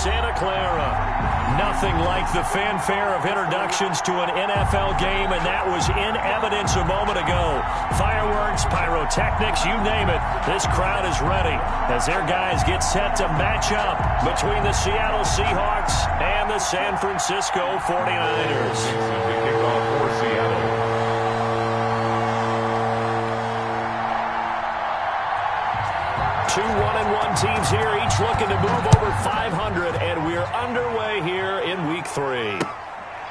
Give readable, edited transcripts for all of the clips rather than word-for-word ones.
Santa Clara. Nothing like the fanfare of introductions to an NFL game, and that was in evidence a moment ago. Fireworks, pyrotechnics, you name it. This crowd is ready as their guys get set to match up between the Seattle Seahawks and the San Francisco 49ers. Kickoff for Seattle. Two 1-1 teams here, each looking to move over 500, and we're underway here in Week 3.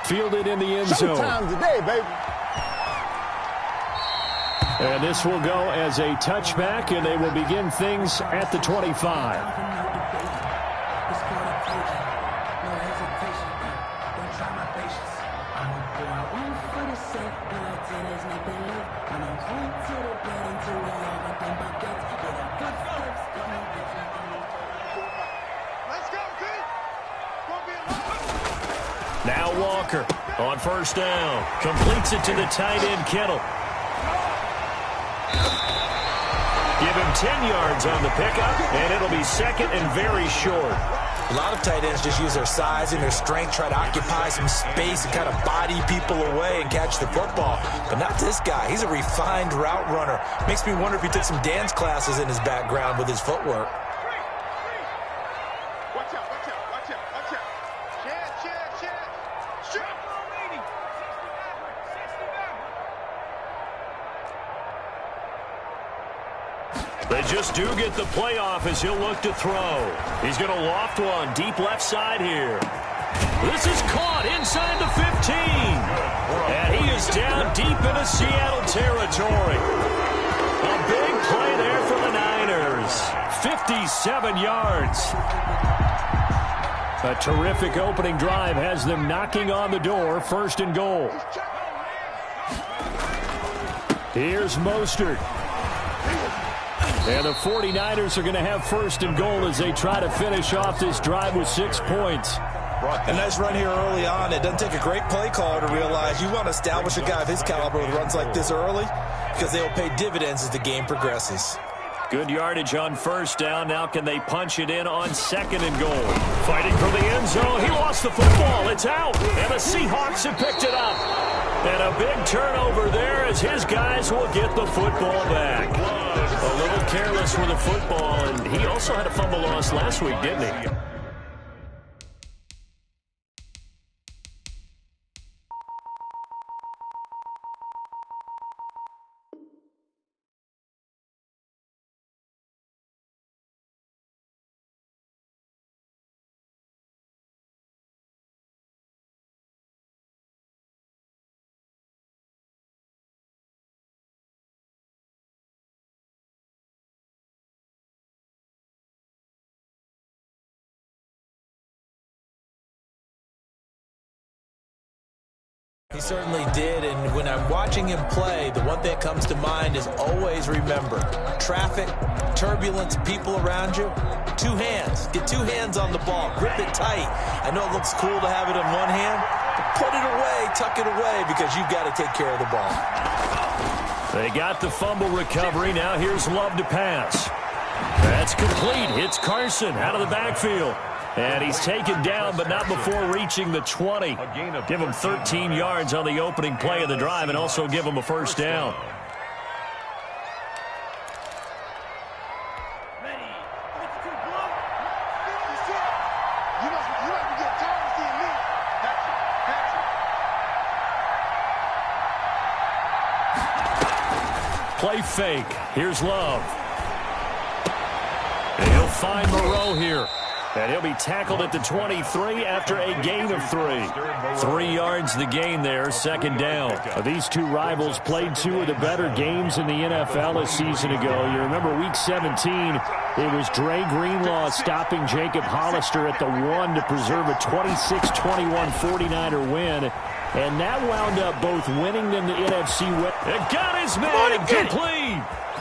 Fielded in the end zone. Showtime today, baby. And this will go as a touchback, and they will begin things at the 25. Now Walker on first down. Completes it to the tight end, Kittle. Give him 10 yards on the pickup, and it'll be second and very short. A lot of tight ends just use their size and their strength, try to occupy some space and kind of body people away and catch the football. But not this guy. He's a refined route runner. Makes me wonder if he took some dance classes in his background with his footwork. They just do get the playoff as he'll look to throw. He's going to loft one deep left side here. This is caught inside the 15. And he is down deep into Seattle territory. A big play there for the Niners. 57 yards. A terrific opening drive has them knocking on the door. First and goal. Here's Mostert. And the 49ers are going to have first and goal as they try to finish off this drive with 6 points. A nice run here early on. It doesn't take a great play caller to realize you want to establish a guy of his caliber with runs like this early because they will pay dividends as the game progresses. Good yardage on first down. Now can they punch it in on second and goal? Fighting for the end zone. He lost the football. It's out. And the Seahawks have picked it up. And a big turnover there as his guys will get the football back. A little careless with the football, and he also had a fumble loss last week, didn't he? He certainly did, and when I'm watching him play, the one thing that comes to mind is always remember, traffic, turbulence, people around you, two hands. Get two hands on the ball. Grip it tight. I know it looks cool to have it in one hand, but put it away, tuck it away, because you've got to take care of the ball. They got the fumble recovery. Now here's Love to pass. That's complete. Hits Carson out of the backfield. And he's taken down, but not before reaching the 20. Give him 13 yards on the opening play of the drive and also give him a first down. Play fake. Here's Love. And he'll find Moreau here. And he'll be tackled at the 23 after a gain of 3. 3 yards the gain there, second down. These two rivals played two of the better games in the NFL a season ago. You remember Week 17, it was Dre Greenlaw stopping Jacob Hollister at the 1 to preserve a 26-21 49er win. And that wound up both winning them the NFC West. It got his man complete.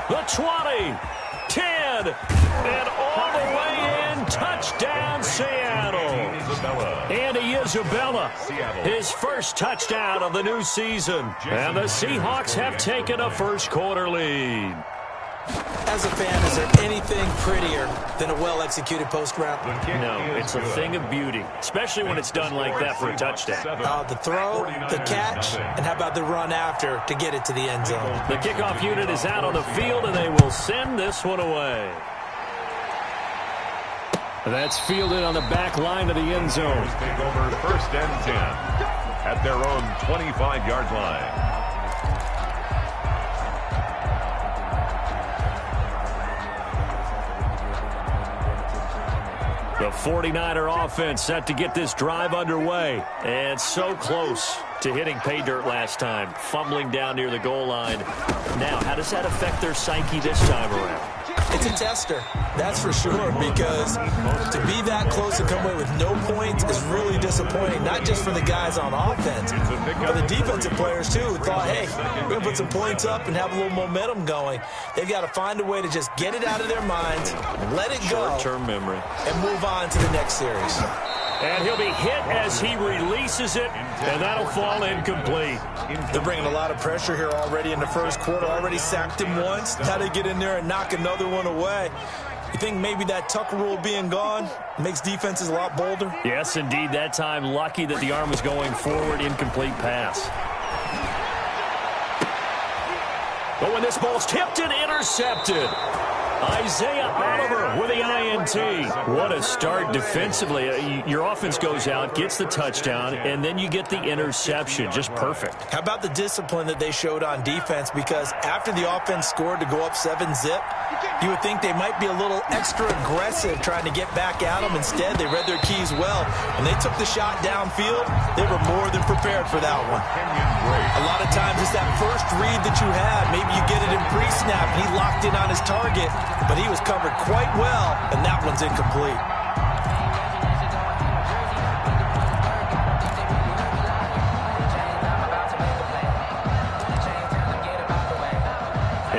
The 20, 10, and all the way in. Touchdown, Seattle. Andy Isabella, his first touchdown of the new season. And the Seahawks have taken a first quarter lead. As a fan, is there anything prettier than a well-executed post route? No, it's a thing of beauty, especially when it's done like that for a touchdown. The throw, the catch, and how about the run after to get it to the end zone? The kickoff unit is out on the field, and they will send this one away. That's fielded on the back line of the end zone. Take over 1st and 10 at their own 25-yard line. The 49er offense set to get this drive underway. And so close to hitting pay dirt last time, fumbling down near the goal line. Now, how does that affect their psyche this time around? It's a tester, that's for sure, because to be that close and come away with no points is really disappointing, not just for the guys on offense, but the defensive players, too, who thought, hey, we're going to put some points up and have a little momentum going. They've got to find a way to just get it out of their minds, let it go, short-term memory, and move on to the next series. And he'll be hit as he releases it, and that'll fall incomplete. They're bringing a lot of pressure here already in the first quarter. Already sacked him once. Now they get in there and knock another one away. You think maybe that Tucker rule being gone makes defenses a lot bolder? Yes, indeed. That time, lucky that the arm was going forward. Incomplete pass. But when this ball's tipped and intercepted. Isaiah Oliver with the INT. What a start defensively. Your offense goes out, gets the touchdown, and then you get the interception. Just perfect. How about the discipline that they showed on defense? Because after the offense scored to go up 7-zip, you would think they might be a little extra aggressive trying to get back at them. Instead, they read their keys well. When they took the shot downfield, they were more than prepared for that one. A lot of times it's that first read that you have. Maybe you get it in pre-snap, and he locked in on his target. But he was covered quite well, and that one's incomplete.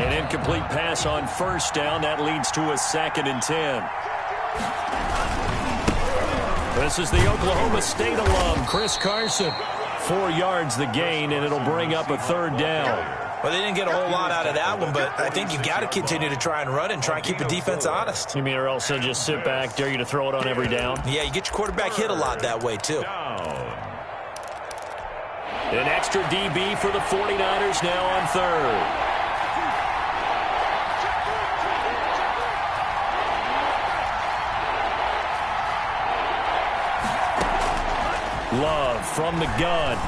An incomplete pass on first down. That leads to a 2nd and 10. This is the Oklahoma State alum, Chris Carson. 4 yards the gain, and it'll bring up a 3rd down. Well, they didn't get a whole lot out of that one, but I think you've got to continue to try and run and try and keep the defense honest. You mean or else they'll just sit back, dare you to throw it on every down? Yeah, you get your quarterback hit a lot that way, too. An extra DB for the 49ers now on 3rd. Love from the gun.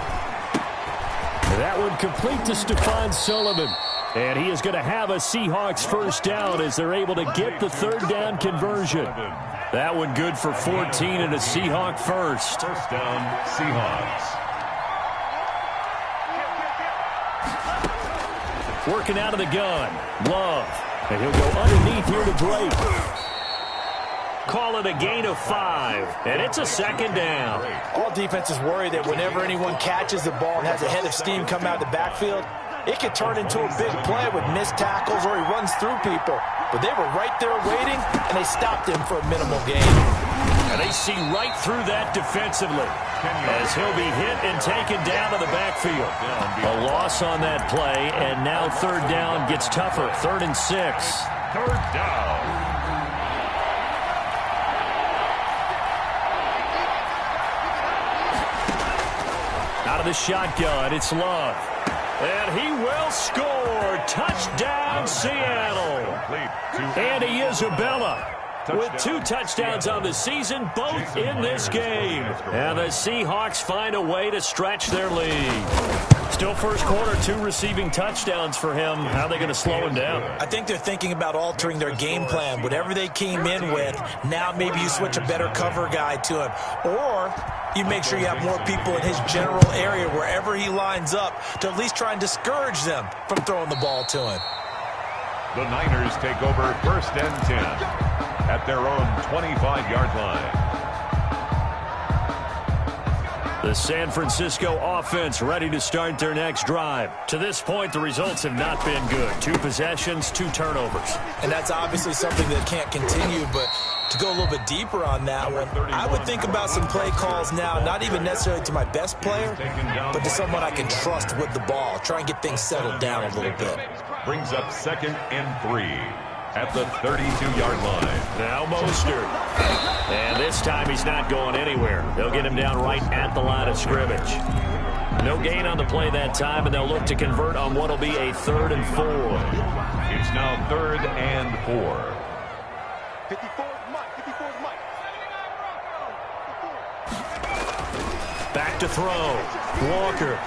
That one complete to Stephon Sullivan. And he is going to have a Seahawks 1st down as they're able to get the 3rd down conversion. That one good for 14 and a Seahawk 1st. 1st down, Seahawks. Working out of the gun. Love. And he'll go underneath here to Drake. Call it a gain of 5, and it's a 2nd down. All defenses worry that whenever anyone catches the ball and has a head of steam come out of the backfield, it could turn into a big play with missed tackles or he runs through people. But they were right there waiting, and they stopped him for a minimal gain. And they see right through that defensively as he'll be hit and taken down to the backfield. A loss on that play, and now 3rd down gets tougher. 3rd and 6. 3rd down. Out of the shotgun, it's Love. And he will score. Touchdown, Seattle. Andy Isabella with 2 touchdowns on the season, both in this game. And the Seahawks find a way to stretch their lead. Still first quarter, 2 receiving touchdowns for him. How are they going to slow him down? I think they're thinking about altering their game plan. Whatever they came in with, now maybe you switch a better cover guy to him. Or you make sure you have more people in his general area wherever he lines up to at least try and discourage them from throwing the ball to him. The Niners take over 1st and 10 at their own 25-yard line. The San Francisco offense ready to start their next drive. To this point, the results have not been good. 2 possessions, 2 turnovers. And that's obviously something that can't continue, but to go a little bit deeper on that one, I would think about some play calls now, not even necessarily to my best player, but to someone I can trust with the ball. Try and get things settled down a little bit. Brings up 2nd and 3 at the 32-yard line. Now Mostert. And this time he's not going anywhere. They'll get him down right at the line of scrimmage. No gain on the play that time, and they'll look to convert on what will be a 3rd and 4. It's now 3rd and 4. 54 is Mike. Back to throw. Walker.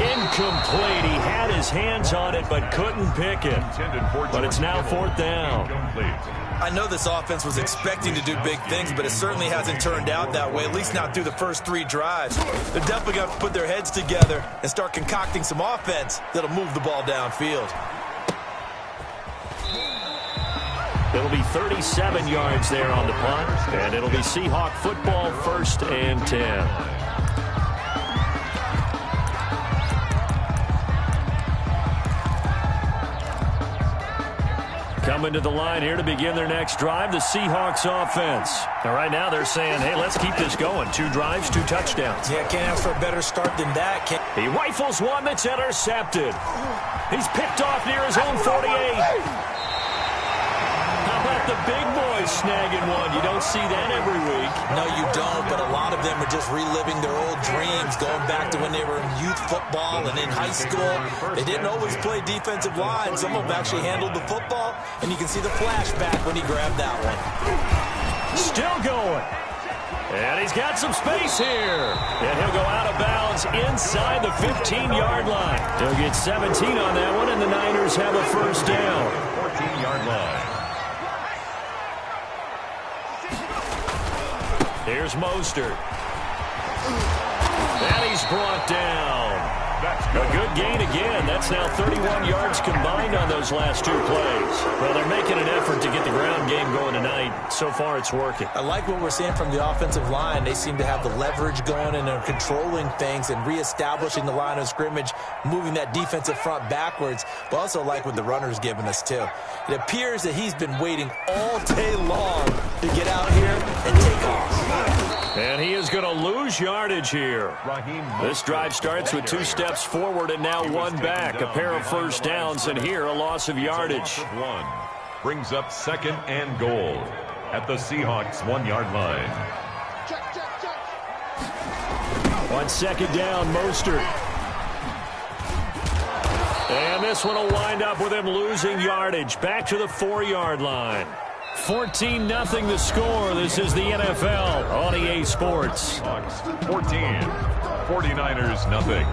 Incomplete. He had his hands on it but couldn't pick it. But it's now 4th down. I know this offense was expecting to do big things, but it certainly hasn't turned out that way, at least not through the first 3 drives. They're definitely going to put their heads together and start concocting some offense that'll move the ball downfield. It'll be 37 yards there on the punt, and it'll be Seahawk football, 1st and 10. Coming to the line here to begin their next drive, the Seahawks offense. Now, right now they're saying, hey, let's keep this going. 2 drives, 2 touchdowns. Yeah, can't ask for a better start than that. He rifles one that's intercepted. He's picked off near his own 48. How about the big boys snagging one? You don't see that every week. No, you don't, but a lot of them are just reliving their old dreams, going back to when they were in youth football and in high school. They didn't always play defensive line. Some of them actually handled the football, and you can see the flashback when he grabbed that one. Still going. And he's got some space here. And he'll go out of bounds inside the 15-yard line. He'll get 17 on that one, and the Niners have a 1st down. 14-yard line. Here's Mostert. And he's brought down. A good gain again. That's now 31 yards combined on those last 2 plays. Well, they're making an effort to get the ground game going tonight. So far, it's working. I like what we're seeing from the offensive line. They seem to have the leverage going and are controlling things and reestablishing the line of scrimmage, moving that defensive front backwards. But also like what the runner's giving us, too. It appears that he's been waiting all day long to get out here and take off. And he is going to lose yardage here. This drive starts with 2 steps forward and now 1 back. A pair of 1st downs, and here a loss of yardage. 1 brings up 2nd and goal at the Seahawks 1-yard line. On 2nd down, Mostert. And this one will wind up with him losing yardage. Back to the 4-yard line. 14-0 the score. This is the NFL on EA Sports. 14. 49ers nothing.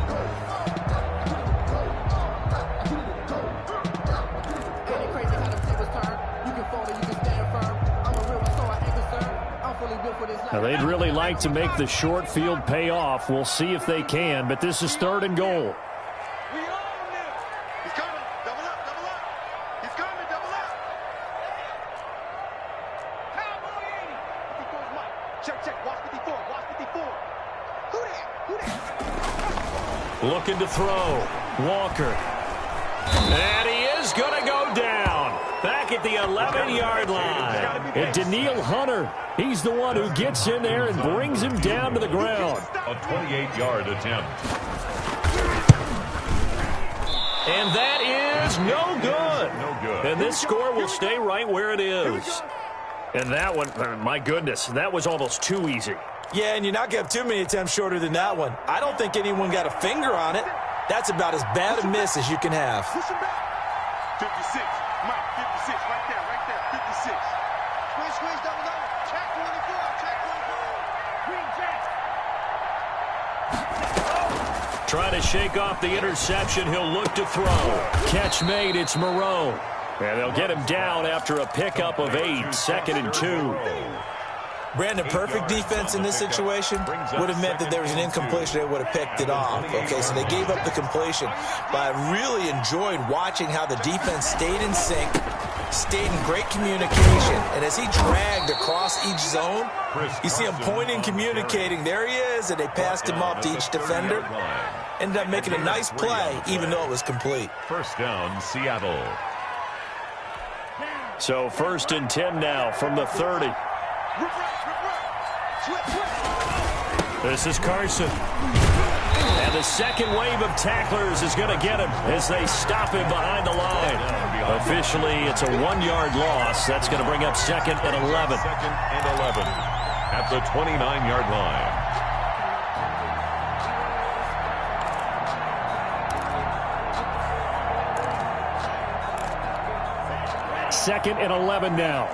Now, they'd really like to make the short field pay off. We'll see if they can, but this is 3rd and goal. Looking to throw. Walker. And he is going to go down. Back at the 11-yard line. And Daniil Hunter, he's the one who gets in there and brings him down to the ground. A 28-yard attempt. And that is no good. No good. And this score will stay right where it is. And that one, my goodness, that was almost too easy. Yeah, and you're not going to have too many attempts shorter than that one. I don't think anyone got a finger on it. That's about as bad a miss as you can have. 56. Mike, 56. Right there. 56. Squeeze, double. Check 24. Green jack. Trying to shake off the interception. He'll look to throw. Catch made. It's Moreau. And they'll get him down after a pickup of 8. 2nd and 2. Brandon, perfect defense in this situation would have meant that there was an incompletion. They would have picked it off. Okay, so they gave up the completion. But I really enjoyed watching how the defense stayed in sync, stayed in great communication. And as he dragged across each zone, you see him pointing, communicating. There he is, and they passed him off to each defender. Ended up making a nice play, even though it was complete. 1st down, Seattle. So 1st and 10 now from the 30. This is Carson. And the second wave of tacklers is going to get him as they stop him behind the line. Officially, it's a 1-yard loss. That's going to bring up 2nd and 11. 2nd and 11 at the 29-yard line. Second and 11 now.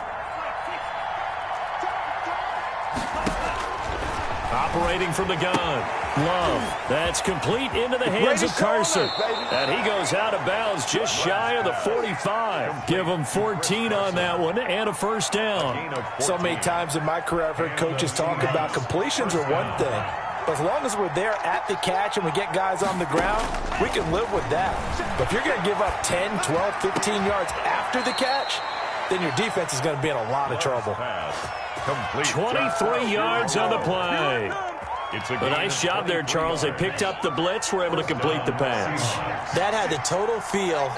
Operating from the gun. Love. That's complete into the hands of Carson. And he goes out of bounds just shy of the 45. Give him 14 on that one and a first down. So many times in my career I've heard coaches talk about completions are one thing. But as long as we're there at the catch and we get guys on the ground, we can live with that. But if you're going to give up 10, 12, 15 yards after the catch, then your defense is going to be in a lot of trouble. 23 yards on the play. A nice job there, Charles. They picked up the blitz, were able to complete the pass. That had the total feel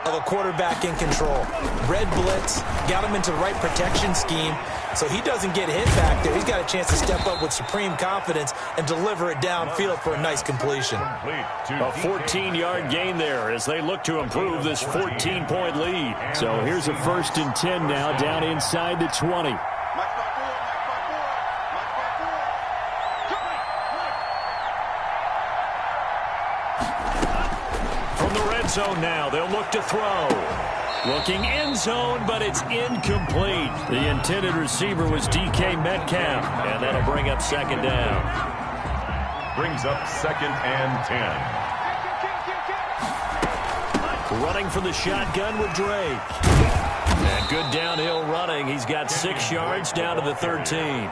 of a quarterback in control. Red blitz, got him into the right protection scheme, so he doesn't get hit back there. He's got a chance to step up with supreme confidence and deliver it downfield for a nice completion. A 14-yard gain there as they look to improve this 14-point lead. So here's a 1st and 10 now down inside the 20. Zone now. They'll look to throw. Looking end zone, but it's incomplete. The intended receiver was DK Metcalf, and that'll bring up 2nd down. Brings up 2nd and 10. Running from the shotgun with Drake. And good downhill running. He's got 6 yards down to the 13.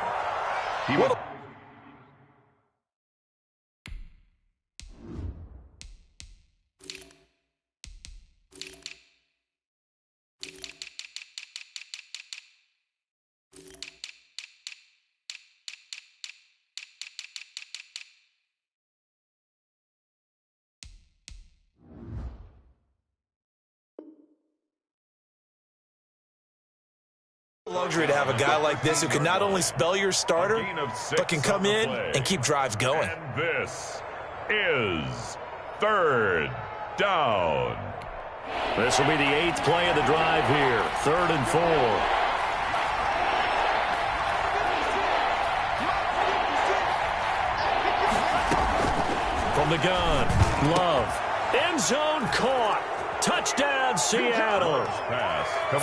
Luxury to have a guy like this who can not only spell your starter, but can come in and keep drives going. And this is 3rd down. This will be the 8th play of the drive here. 3rd and 4. From the gun, Love. End zone caught. Touchdown, Seattle.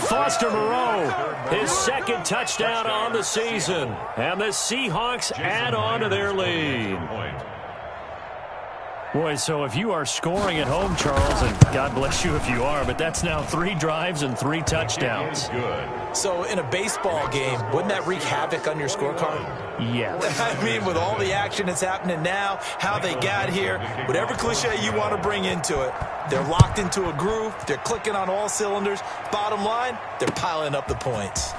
Foster Moreau, his 2nd touchdown on the season. And the Seahawks add on to their lead. Boy, so if you are scoring at home, Charles, and God bless you if you are, but that's now 3 drives and 3 touchdowns. Good. So in a baseball game, wouldn't that wreak havoc on your scorecard? Yeah. I mean, with all the action that's happening now, how they got here, whatever cliche you want to bring into it, they're locked into a groove, they're clicking on all cylinders. Bottom line, they're piling up the points.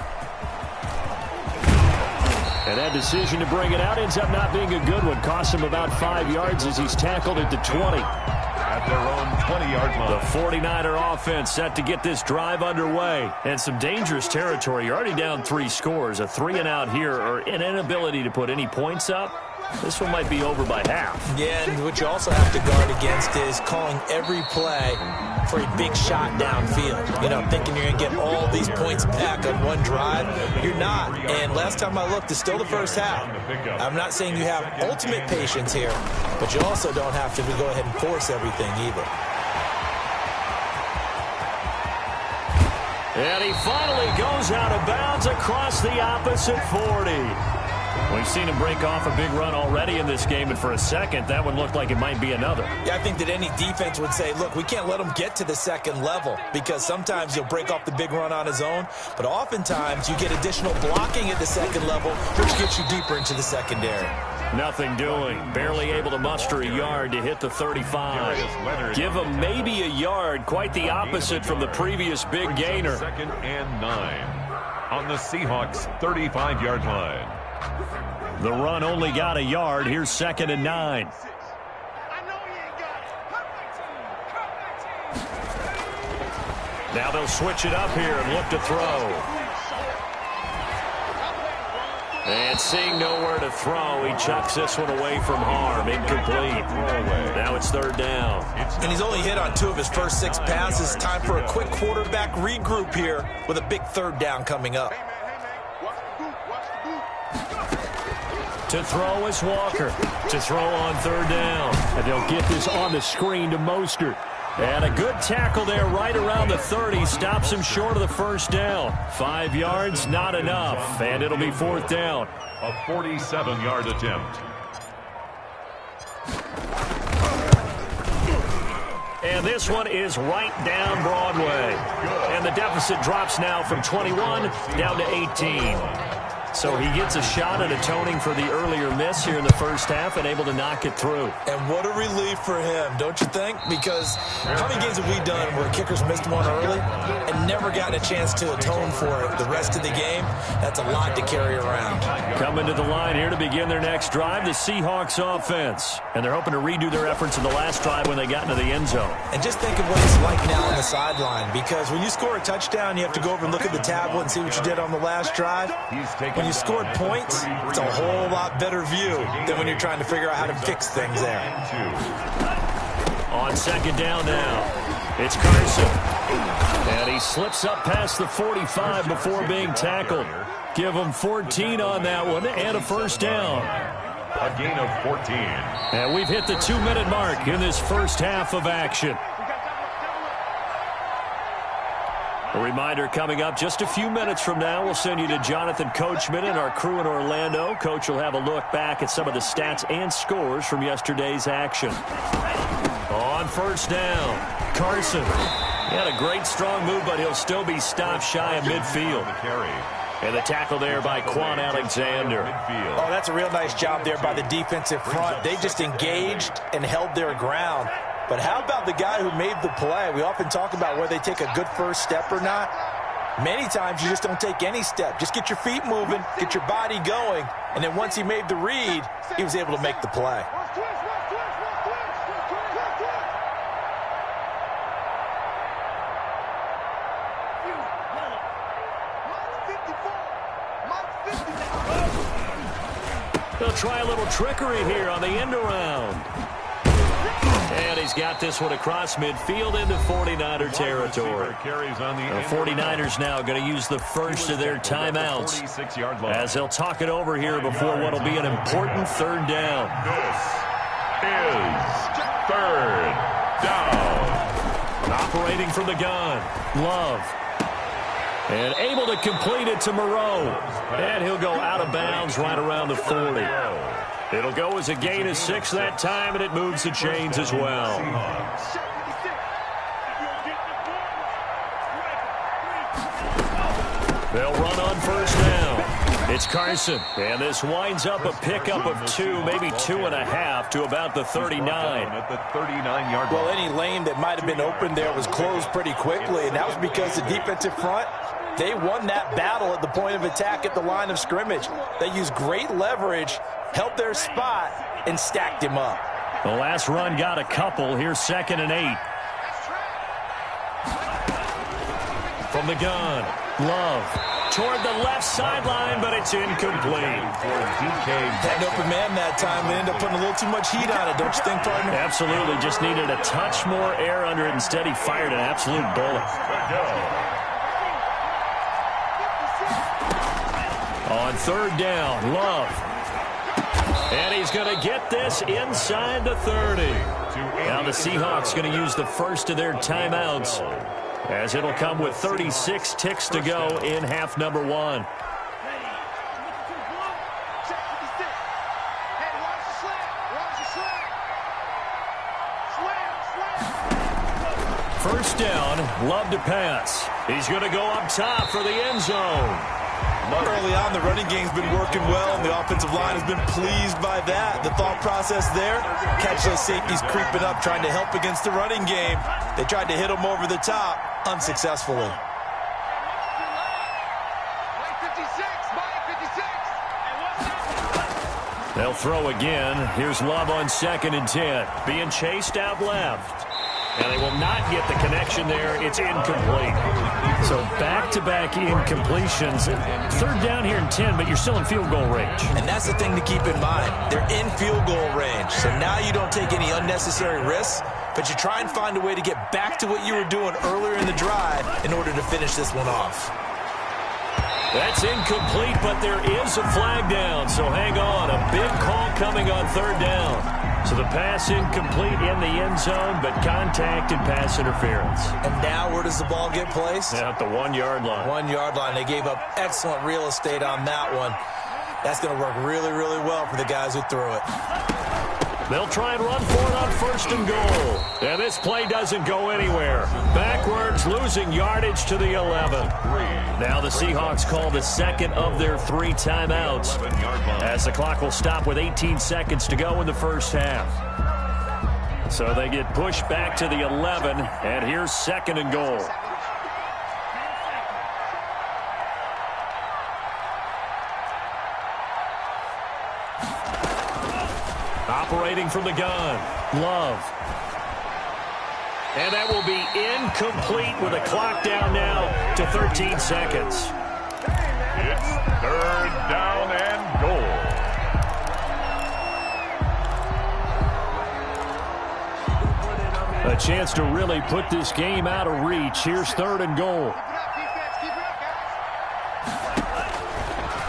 And that decision to bring it out ends up not being a good one. Costs him about 5 yards as he's tackled at the 20. At their own 20-yard line. The 49er offense set to get this drive underway. And some dangerous territory. You're already down 3 scores. A 3-and-out here or an inability to put any points up. This one might be over by half. Yeah, and what you also have to guard against is calling every play for a big shot downfield. You know, thinking you're going to get all these points back on one drive. You're not. And last time I looked, it's still the first half. I'm not saying you have ultimate patience here, but you also don't have to go ahead and force everything either. And he finally goes out of bounds across the opposite 40. We've seen him break off a big run already in this game, and for a second, that one looked like it might be another. Yeah, I think that any defense would say, look, we can't let him get to the second level, because sometimes he'll break off the big run on his own, but oftentimes you get additional blocking at the second level, which gets you deeper into the secondary. Nothing doing. Barely able to muster a yard to hit the 35. Give him maybe a yard. Quite the opposite from the previous big gainer. 2nd and 9 on the Seahawks 35-yard line. The run only got a yard. Here's 2nd and 9. Now they'll switch it up here and look to throw. And seeing nowhere to throw, he chucks this one away from harm. Incomplete. Now it's third down. And he's only hit on 2 of his first 6 passes. Time for a quick quarterback regroup here with a big third down coming up. To throw is Walker. To throw on third down. And they'll get this on the screen to Mostert. And a good tackle there right around the 30. Stops him short of the first down. 5 yards, not enough. And it'll be fourth down. A 47-yard attempt. And this one is right down Broadway. And the deficit drops now from 21 down to 18. So he gets a shot at atoning for the earlier miss here in the first half and able to knock it through. And what a relief for him, don't you think? Because how many games have we done where kickers missed one early and never gotten a chance to atone for it the rest of the game? That's a lot to carry around. Coming to the line here to begin their next drive, the Seahawks offense. And they're hoping to redo their efforts in the last drive when they got into the end zone. And just think of what it's like now on the sideline, because when you score a touchdown, you have to go over and look at the tablet and see what you did on the last drive. When you scored points, it's a whole lot better view than when you're trying to figure out how to fix things there. On second down now, it's Carson. And he slips up past the 45 before being tackled. Give him 14 on that one and a first down. A gain of 14. And we've hit the 2-minute mark in this first half of action. A reminder coming up just a few minutes from now, we'll send you to Jonathan Coachman and our crew in Orlando. Coach will have a look back at some of the stats and scores from yesterday's action. On first down, Carson. He had a great strong move, but he'll still be stopped shy of midfield. And the tackle there by Quan Alexander. Oh, that's a real nice job there by the defensive front. They just engaged and held their ground. But how about the guy who made the play? We often talk about whether they take a good first step or not. Many times you just don't take any step. Just get your feet moving, get your body going, and then once he made the read, he was able to make the play. They'll try a little trickery here on the end around. And he's got this one across midfield into 49er territory. The 49ers now going to use the first of their timeouts as they'll talk it over here before what will be an important third down. This is third down. Operating from the gun, Love. And able to complete it to Moreau. And he'll go out of bounds right around the 40. It'll go as a gain of 6 that time, and it moves the chains as well. They'll run on first down. It's Carson, and this winds up a pickup of 2, maybe 2.5 to about the 39. At the 39-yard line. Well, any lane that might have been open there was closed pretty quickly, and that was because the defensive front, they won that battle at the point of attack at the line of scrimmage. They used great leverage, held their spot, and stacked him up. The last run got a couple. Here's 2nd and 8. From the gun, Love. Toward the left sideline, but it's incomplete. Had an open man that time. They ended up putting a little too much heat on it, don't you think, partner? Absolutely. Just needed a touch more air under it. Instead, he fired an absolute bullet. On third down, Love. And he's going to get this inside the 30. Now the Seahawks going to use the first of their timeouts, as it'll come with 36 ticks to go in half number 1. First down, Love to pass. He's going to go up top for the end zone. Early on, the running game's been working well, and the offensive line has been pleased by that. The thought process there, catch those safeties creeping up, trying to help against the running game. They tried to hit them over the top, unsuccessfully. They'll throw again. Here's Love on 2nd and 10. Being chased out left. And they will not get the connection there. It's incomplete. So back-to-back incompletions. Third down here and 10, but you're still in field goal range. And that's the thing to keep in mind. They're in field goal range. So now you don't take any unnecessary risks, but you try and find a way to get back to what you were doing earlier in the drive in order to finish this one off. That's incomplete, but there is a flag down, so hang on. A big call coming on third down. So the pass incomplete in the end zone, but contact and pass interference. And now where does the ball get placed? At the 1-yard line. 1-yard line. They gave up excellent real estate on that one. That's going to work really, really well for the guys who threw it. They'll try and run for it on first and goal. And this play doesn't go anywhere. Backwards, losing yardage to the 11. Now the Seahawks call the second of their 3 timeouts, as the clock will stop with 18 seconds to go in the first half. So they get pushed back to the 11, and here's second and goal. Operating from the gun, Love. And that will be incomplete with a clock down now to 13 seconds. It's third down and goal. A chance to really put this game out of reach. Here's third and goal.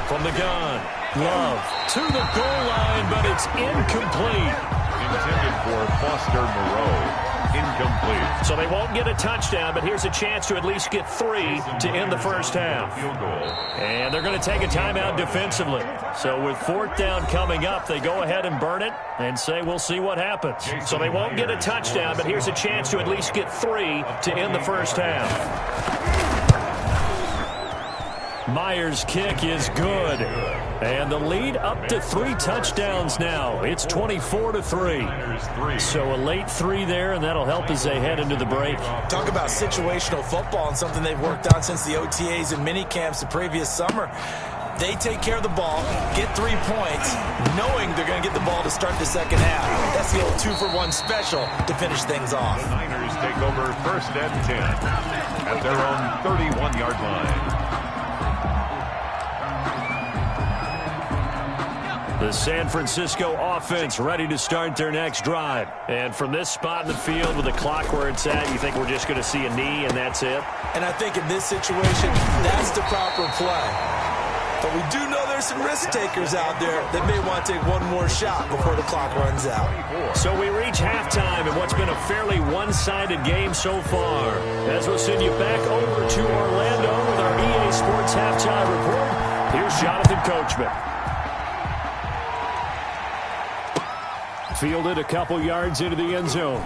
From the gun, Love to the goal line, but it's incomplete. Intended for Foster Moreau. Incomplete. So they won't get a touchdown, but here's a chance to at least get 3 to end the first half. Field goal. And they're going to take a timeout defensively. So with fourth down coming up, they go ahead and burn it and say we'll see what happens. So they won't get a touchdown, but here's a chance to at least get 3 to end the first half. Myers' kick is good. And the lead up to 3 touchdowns now. It's 24-3. So a late 3 there, and that'll help as they head into the break. Talk about situational football and something they've worked on since the OTAs and mini camps the previous summer. They take care of the ball, get 3 points, knowing they're going to get the ball to start the second half. That's the old 2-for-1 special to finish things off. The Niners take over first and 10 at their own 31-yard line. The San Francisco offense ready to start their next drive. And from this spot in the field with the clock where it's at, you think we're just going to see a knee and that's it? And I think in this situation, that's the proper play. But we do know there's some risk takers out there that may want to take one more shot before the clock runs out. So we reach halftime in what's been a fairly one-sided game so far. As we'll send you back over to Orlando with our EA Sports Halftime Report, here's Jonathan Coachman. Fielded a couple yards into the end zone.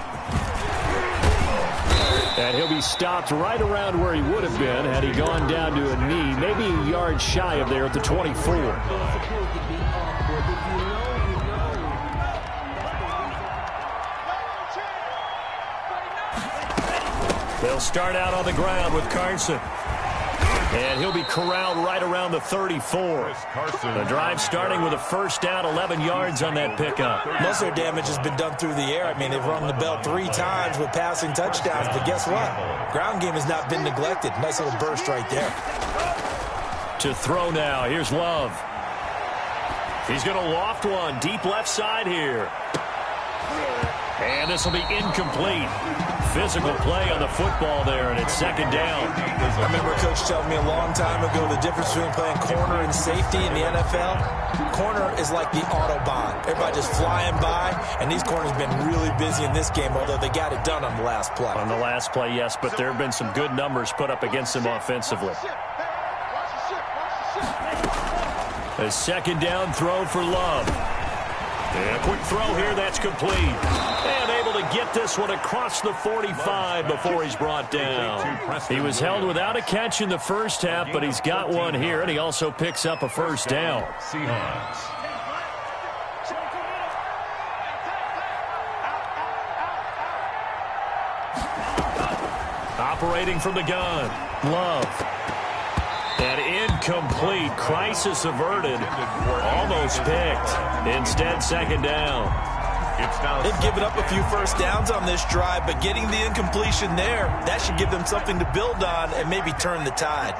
And he'll be stopped right around where he would have been had he gone down to a knee, maybe a yard shy of there at the 24. They'll start out on the ground with Carson. And he'll be corralled right around the 34. The drive starting with a first down, 11 yards on that pickup. Most of their damage has been done through the air. I mean, they've rung the bell 3 times with passing touchdowns, but guess what? Ground game has not been neglected. Nice little burst right there. To throw now, here's Love. He's going to loft one, deep left side here. And this will be incomplete. Physical play on the football there, and it's second down. I remember Coach telling me a long time ago the difference between playing corner and safety in the NFL. Corner is like the Autobahn. Everybody just flying by, and these corners have been really busy in this game, although they got it done on the last play. On the last play, yes, but there have been some good numbers put up against them offensively. A second down throw for Love. And a quick throw here, that's complete. And able to get this one across the 45 before he's brought down. He was held without a catch in the first half, but he's got one here, and he also picks up a first down. Seahawks. Operating from the gun, Love. And incomplete. Crisis averted. Almost picked. Instead, second down. They've given up a few first downs on this drive, but getting the incompletion there, that should give them something to build on and maybe turn the tide.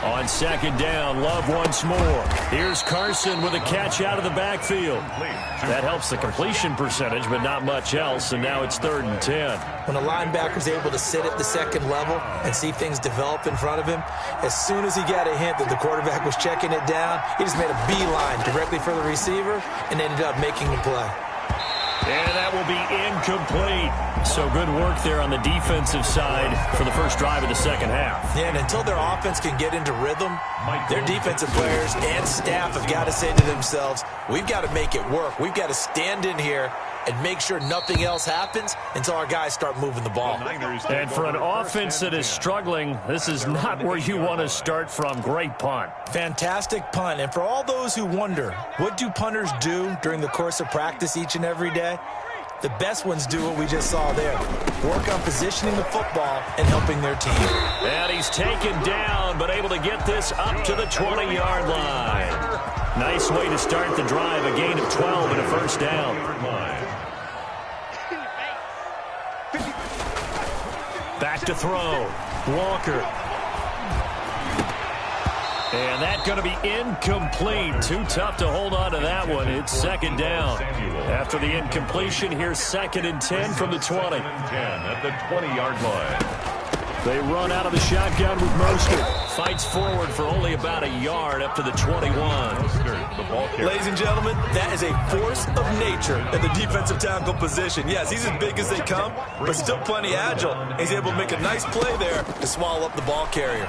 On second down, Love once more. Here's Carson with a catch out of the backfield. That helps the completion percentage, but not much else, and now it's 3rd and 10. When a linebacker's able to sit at the second level and see things develop in front of him, as soon as he got a hint that the quarterback was checking it down, he just made a beeline directly for the receiver and ended up making the play. And that will be incomplete. So good work there on the defensive side for the first drive of the second half. Yeah, and until their offense can get into rhythm, their defensive players and staff have got to say to themselves, we've got to make it work. We've got to stand in here and make sure nothing else happens until our guys start moving the ball. And for an offense that is struggling, this is not where you want to start from. Great punt. Fantastic punt. And for all those who wonder, what do punters do during the course of practice each and every day? The best ones do what we just saw there. Work on positioning the football and helping their team. And he's taken down, but able to get this up to the 20-yard line. Nice way to start the drive. A gain of 12 and a first down. Back to throw. Walker. And that's going to be incomplete. Too tough to hold on to that one. It's second down. After the incompletion, here's 2nd and 10 from the 20. 10 at the 20-yard line. They run out of the shotgun with Mostert. Fights forward for only about a yard up to the 21. Ladies and gentlemen, that is a force of nature in the defensive tackle position. Yes, he's as big as they come, but still plenty agile. He's able to make a nice play there to swallow up the ball carrier.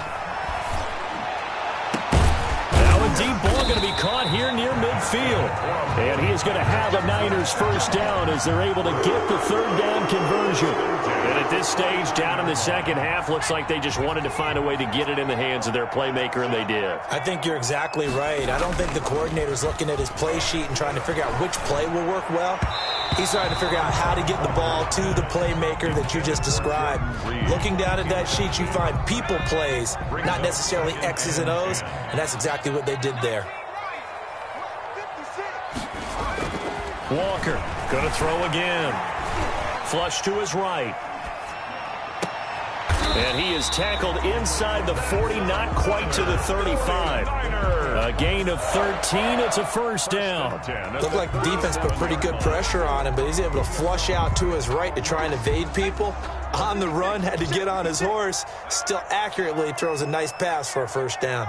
Deep ball going to be caught here near midfield. And he is going to have a Niners first down as they're able to get the 3rd down conversion. And at this stage, down in the second half, looks like they just wanted to find a way to get it in the hands of their playmaker, and they did. I think you're exactly right. I don't think the coordinator's looking at his play sheet and trying to figure out which play will work well. He's trying to figure out how to get the ball to the playmaker that you just described. Looking down at that sheet, you find people plays, not necessarily X's and O's, and that's exactly what they did there. Walker going to throw again. Flush to his right. And he is tackled inside the 40, not quite to the 35. A gain of 13. It's a first down. Looked like the defense put pretty good pressure on him, but he's able to flush out to his right to try and evade people. On the run, had to get on his horse. Still accurately throws a nice pass for a first down.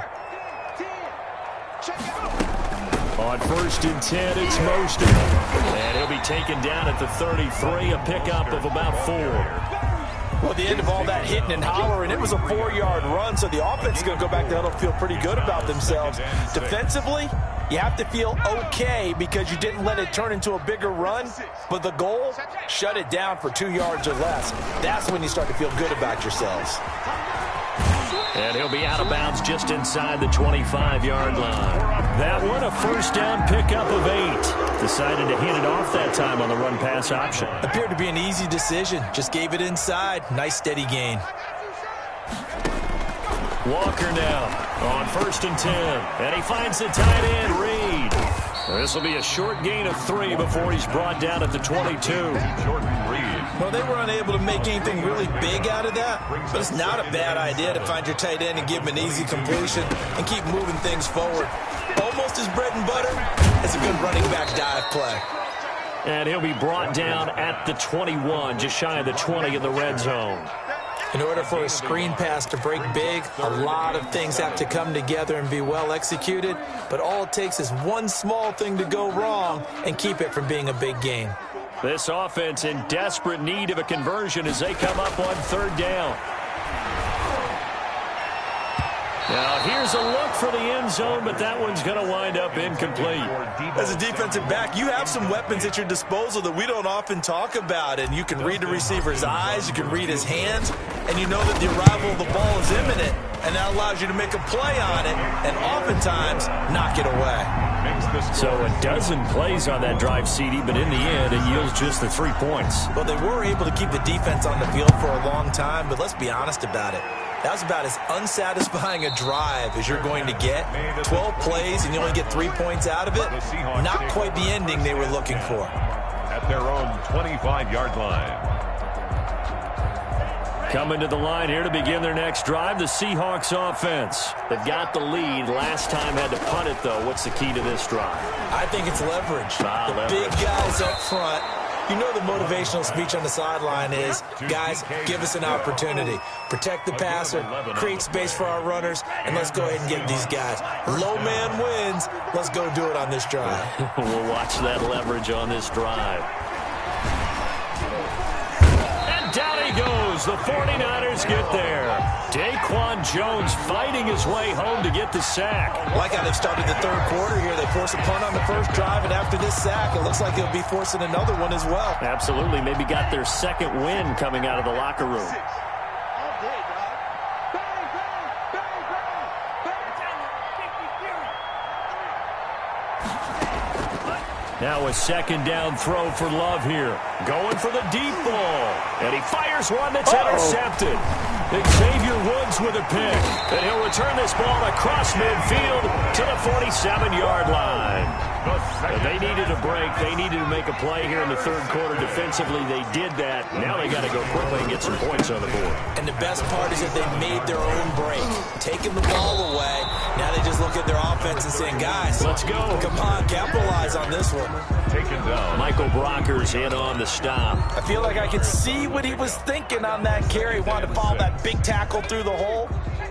On 1st and 10, it's Mostert. And he'll be taken down at the 33, a pickup of about 4. Well, at the end of all that hitting and hollering, it was a 4-yard run, so the offense is going to go back there and feel pretty good about themselves. Defensively, you have to feel okay because you didn't let it turn into a bigger run, but the goal, shut it down for 2 yards or less. That's when you start to feel good about yourselves. And he'll be out of bounds just inside the 25-yard line. That one, a first down pickup of 8. Decided to hand it off that time on the run-pass option. Appeared to be an easy decision. Just gave it inside. Nice, steady gain. Walker now on 1st and 10. And he finds the tight end, Reed. This will be a short gain of 3 before he's brought down at the 22. Jordan Reed. Well, they were unable to make anything really big out of that, but it's not a bad idea to find your tight end and give him an easy completion and keep moving things forward. Almost as bread and butter as a good running back dive play. And he'll be brought down at the 21, just shy of the 20 in the red zone. In order for a screen pass to break big, a lot of things have to come together and be well executed, but all it takes is one small thing to go wrong and keep it from being a big gain. This offense in desperate need of a conversion as they come up on 3rd down. Now, here's a look for the end zone, but that one's going to wind up incomplete. As a defensive back, you have some weapons at your disposal that we don't often talk about, and you can read the receiver's eyes, you can read his hands, and you know that the arrival of the ball is imminent, and that allows you to make a play on it, and oftentimes knock it away. So a dozen plays on that drive, CD, but in the end, it yields just the 3 points. Well, they were able to keep the defense on the field for a long time, but let's be honest about it. That was about as unsatisfying a drive as you're going to get. 12 plays and you only get 3 points out of it. Not quite the ending they were looking for. At their own 25-yard line. Coming to the line here to begin their next drive, the Seahawks offense. They've got the lead. Last time had to punt it, though. What's the key to this drive? I think it's leverage. The big guys up front. You know the motivational speech on the sideline is, guys, give us an opportunity. Protect the passer, create space for our runners, and let's go ahead and get these guys. Low man wins. Let's go do it on this drive. We'll watch that leverage on this drive. And down he goes. The 49ers get there. Daquan Jones fighting his way home to get the sack. Like how they've started the third quarter here. They force a punt on the first drive, and after this sack, it looks like they'll be forcing another one as well. Absolutely. Maybe got their second win coming out of the locker room. Now a second down throw for Love here. Going for the deep ball. And he fires one that's intercepted. Xavier Woods with a pick. And he'll return this ball across midfield to the 47-yard line. But they needed a break. They needed to make a play here in the third quarter. Defensively, they did that. Now they got to go quickly and get some points on the board. And the best part is that they made their own break. Taking the ball away. Now they just look at their offense and saying, guys, let's go. Come on, capitalize on this one. Taken down. Michael Brocker's in on the stop. I feel like I could see what he was thinking on that carry. Wanted to follow that big tackle through the hole.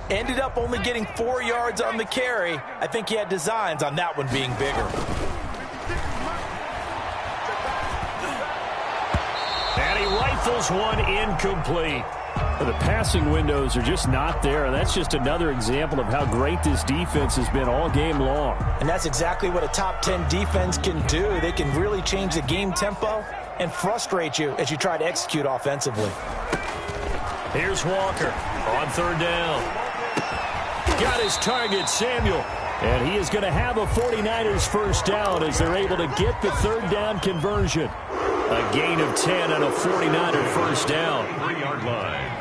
Ended up only getting 4 yards on the carry. I think he had designs on that one being bigger. And he rifles one incomplete. The passing windows are just not there. That's just another example of how great this defense has been all game long. And that's exactly what a top 10 defense can do. They can really change the game tempo and frustrate you as you try to execute offensively. Here's Walker on third down. Got his target, Samuel. And he is going to have a 49ers first down as they're able to get the third down conversion. A gain of 10 and a 49er first down. 3-yard line.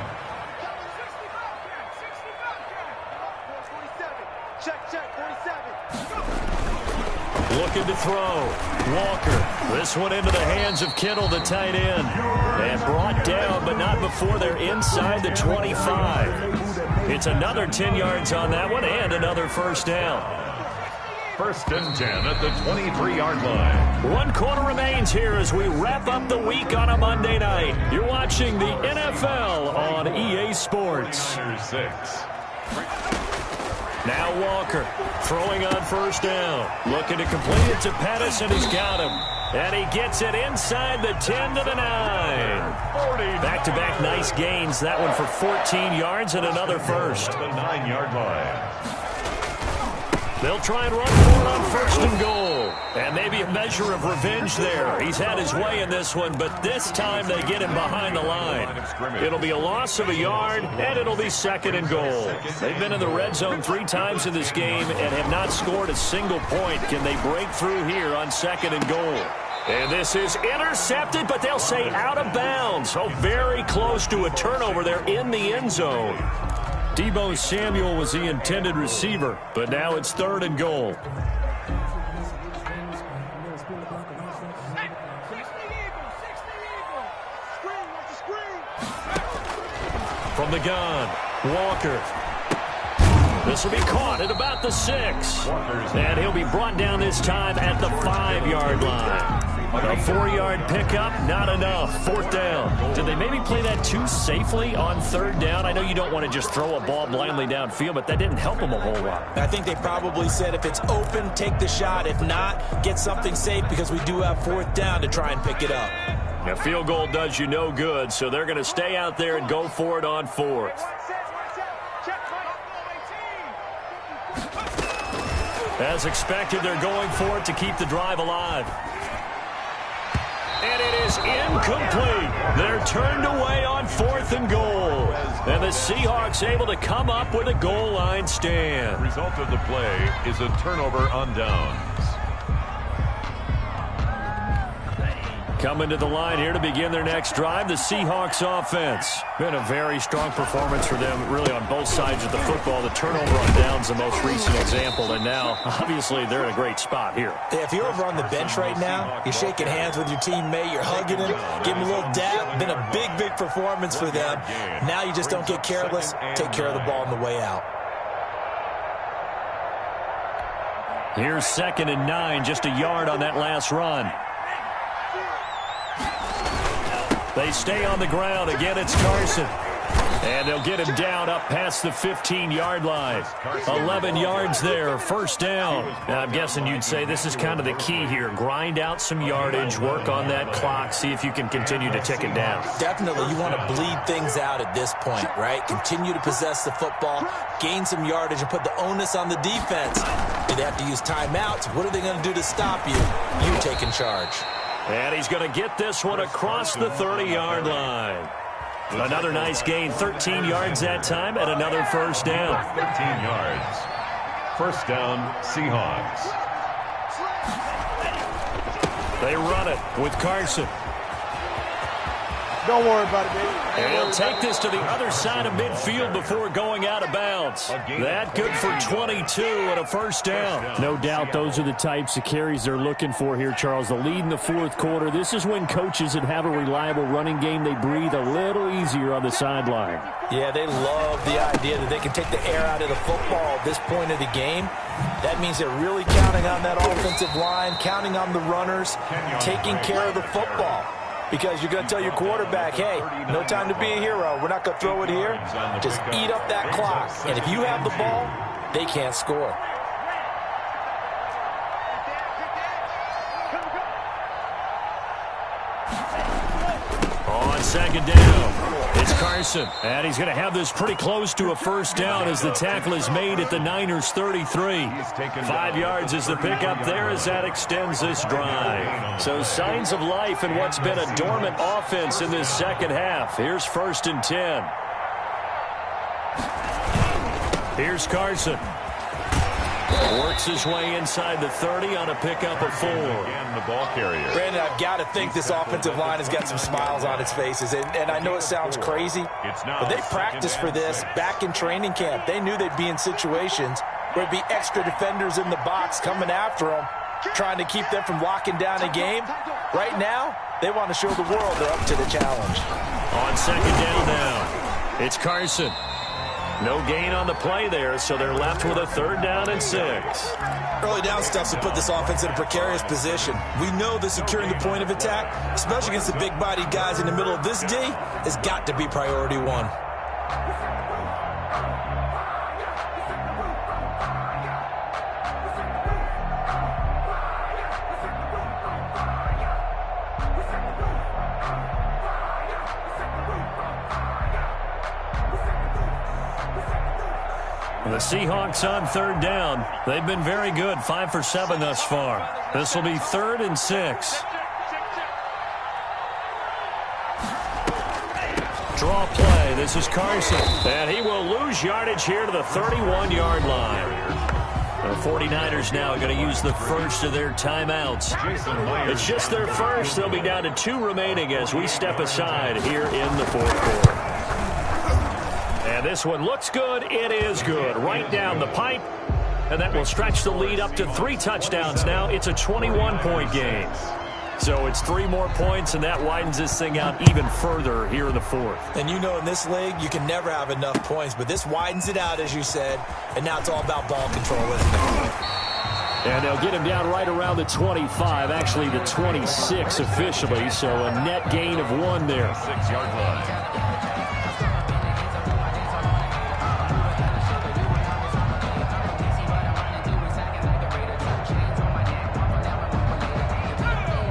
Looking to throw. Walker. This one into the hands of Kittle, the tight end. And brought down, but not before they're inside the 25. It's another 10 yards on that one and another first down. First and 10 at the 23-yard line. 1 quarter remains here as we wrap up the week on a Monday night. You're watching the NFL on EA Sports. 6. Now Walker throwing on first down. Looking to complete it to Pettis, and he's got him. And he gets it inside the 10 to the 9. Back-to-back nice gains. That one for 14 yards and another first. The 9-yard line. They'll try and run for it on first and goal. And maybe a measure of revenge there. He's had his way in this one, but this time they get him behind the line. It'll be a loss of a yard, and it'll be second and goal. They've been in the red zone 3 times in this game and have not scored a single point. Can they break through here on second and goal? And this is intercepted, but they'll say out of bounds. So very close to a turnover there in the end zone. Deebo Samuel was the intended receiver, but now it's third and goal. From the gun, Walker. This will be caught at about the 6. And he'll be brought down this time at the 5-yard line. A 4-yard pickup, not enough. Fourth down. Did they maybe play that too safely on third down? I know you don't want to just throw a ball blindly downfield, but that didn't help them a whole lot. I think they probably said if it's open, take the shot. If not, get something safe because we do have fourth down to try and pick it up. A field goal does you no good, so they're going to stay out there and go for it on fourth. As expected, they're going for it to keep the drive alive. And it is incomplete. They're turned away on fourth and goal. And the Seahawks able to come up with a goal line stand. The result of the play is a turnover on downs. Coming to the line here to begin their next drive, the Seahawks offense. Been a very strong performance for them, really, on both sides of the football. The turnover on downs the most recent example, and now, obviously, they're in a great spot here. If you're over on the bench right now, you're shaking hands with your teammate, you're hugging him, give him a little dab. Been a big, big performance for them. Now you just don't get careless. Take care of the ball on the way out. Here's 2nd and 9, just a yard on that last run. They stay on the ground. Again, it's Carson. And they'll get him down up past the 15-yard line. 11 yards there, first down. Now, I'm guessing you'd say this is kind of the key here. Grind out some yardage, work on that clock, see if you can continue to tick it down. Definitely, you want to bleed things out at this point, right? Continue to possess the football, gain some yardage, and put the onus on the defense. Do they have to use timeouts? What are they going to do to stop you? You taking charge. And he's going to get this one across the 30-yard line. Another nice gain, 13 yards that time, and another first down. 13 yards. First down, Seahawks. They run it with Carson. Don't worry about it, baby. And he'll take this to the other side of midfield before going out of bounds. That good for 22 and a first down. No doubt those are the types of carries they're looking for here, Charles. The lead in the fourth quarter. This is when coaches that have a reliable running game, they breathe a little easier on the sideline. Yeah, they love the idea that they can take the air out of the football at this point of the game. That means they're really counting on that offensive line, counting on the runners, taking care of the football. Because you're going to tell your quarterback, hey, no time to be a hero. We're not going to throw it here. Just eat up that clock. And if you have the ball, they can't score. On second down, it's Carson. And he's going to have this pretty close to a first down as the tackle is made at the Niners' 33. 5 yards is the pickup there as that extends this drive. So signs of life in what's been a dormant offense in this second half. Here's 1st and 10. Here's Carson. Works his way inside the 30 on a pickup of 4. And the ball carrier. Brandon, I've got to think this offensive line has got some smiles on its faces. And I know it sounds crazy, but they practiced for this back in training camp. They knew they'd be in situations where there'd be extra defenders in the box coming after them, trying to keep them from locking down a game. Right now, they want to show the world they're up to the challenge. On second down now, it's Carson. No gain on the play there, so they're left with a 3rd down and 6. Early down stuff to put this offense in a precarious position. We know that securing the point of attack, especially against the big-bodied guys in the middle of this D, has got to be priority 1. The Seahawks on 3rd down. They've been very good, 5 for 7 thus far. This will be 3rd and 6. Draw play. This is Carson. And he will lose yardage here to the 31-yard line. The 49ers now are going to use the first of their timeouts. It's just their first. They'll be down to 2 remaining as we step aside here in the fourth quarter. And this one looks good. It is good. Right down the pipe. And that will stretch the lead up to 3 touchdowns now. It's a 21-point game. So it's 3 more points, and that widens this thing out even further here in the fourth. And you know in this league, you can never have enough points, but this widens it out, as you said, and now it's all about ball control, isn't it? And they'll get him down right around the 25, actually the 26 officially, so a net gain of 1 there. 6-yard line.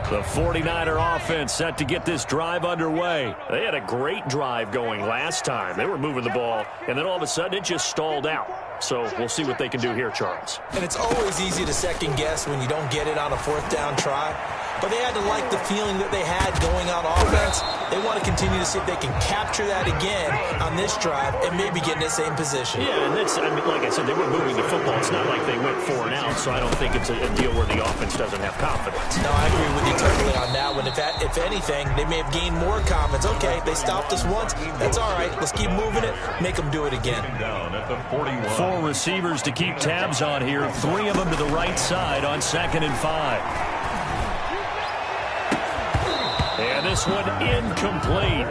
The 49er offense set to get this drive underway. They had a great drive going last time. They were moving the ball, and then all of a sudden it just stalled out. So we'll see what they can do here, Charles. And it's always easy to second guess when you don't get it on a 4th down try. but they had to like the feeling that they had going on offense. They want to continue to see if they can capture that again on this drive and maybe get in the same position. Yeah, and that's, I mean, like I said, they were moving the football. It's not like they went 4 and out, so I don't think it's a deal where the offense doesn't have confidence. No, I agree with you totally on that one. If anything, they may have gained more confidence. Okay, they stopped us once. That's all right. Let's keep moving it. Make them do it again. Down at the 41. 4 receivers to keep tabs on here. 3 of them to the right side on 2nd and 5. And this one incomplete.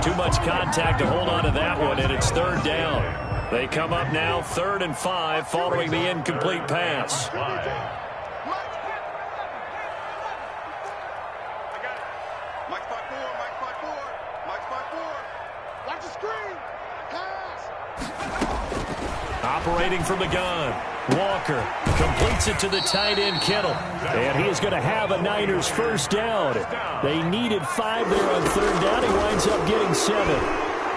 Too much contact to hold on to that one, and it's 3rd down. They come up now 3rd and 5 following the incomplete pass. Operating from the gun, Walker completes it to the tight end, Kittle. And he is going to have a Niners first down. They needed 5 there on 3rd down. He winds up getting 7.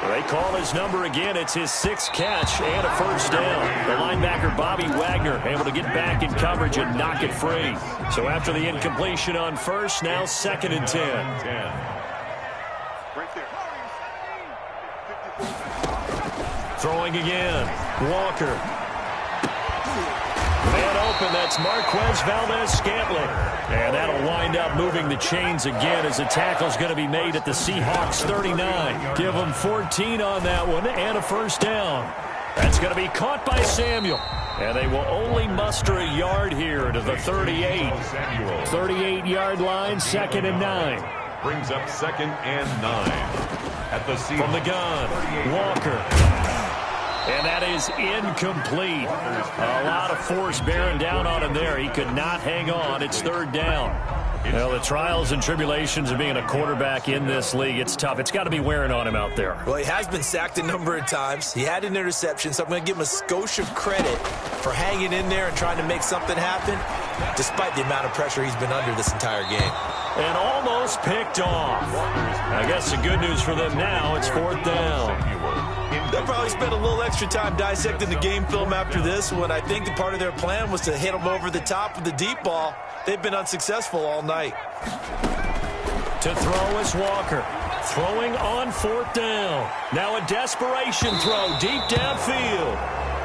They call his number again. It's his 6th catch and a first down. The linebacker, Bobby Wagner, able to get back in coverage and knock it free. So after the incompletion on first, now 2nd and 10. Throwing again, Walker. Man open, that's Marquez Valdez-Scantling. And that'll wind up moving the chains again as the tackle's going to be made at the Seahawks 39. Give them 14 on that one and a first down. That's going to be caught by Samuel. And they will only muster a yard here to the 38. 38-yard line, 2nd and 9. Brings up 2nd and 9. At the Seahawks. From the gun, Walker. And that is incomplete. A lot of force bearing down on him there. He could not hang on. It's 3rd down. Well, the trials and tribulations of being a quarterback in this league, it's tough. It's got to be wearing on him out there. Well, he has been sacked a number of times. He had an interception, so I'm going to give him a skosh of credit for hanging in there and trying to make something happen, despite the amount of pressure he's been under this entire game. And almost picked off. I guess the good news for them now, it's 4th down. They'll probably spend a little extra time dissecting the game film after this one. I think the part of their plan was to hit them over the top with the deep ball. They've been unsuccessful all night. To throw is Walker. Throwing on 4th down. Now a desperation throw deep downfield.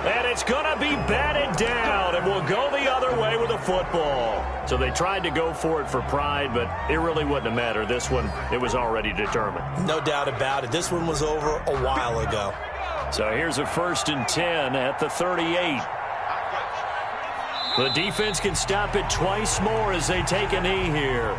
And it's going to be batted down and will go the other way with a football. So they tried to go for it for pride, but it really wouldn't have mattered. This one, it was already determined. No doubt about it. This one was over a while ago. So here's a 1st and 10 at the 38. The defense can stop it twice more as they take a knee here.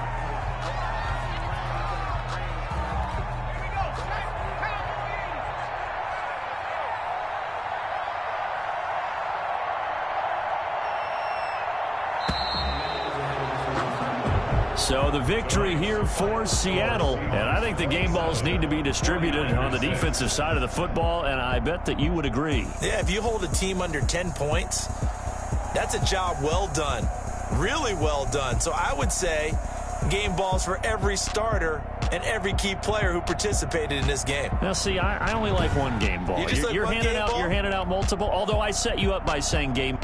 So the victory here for Seattle. And I think the game balls need to be distributed on the defensive side of the football, and I bet that you would agree. Yeah, if you hold a team under 10 points, that's a job well done. Really well done. So I would say game balls for every starter and every key player who participated in this game. Now, see, I only like one game ball. You're handing out multiple, although I set you up by saying game.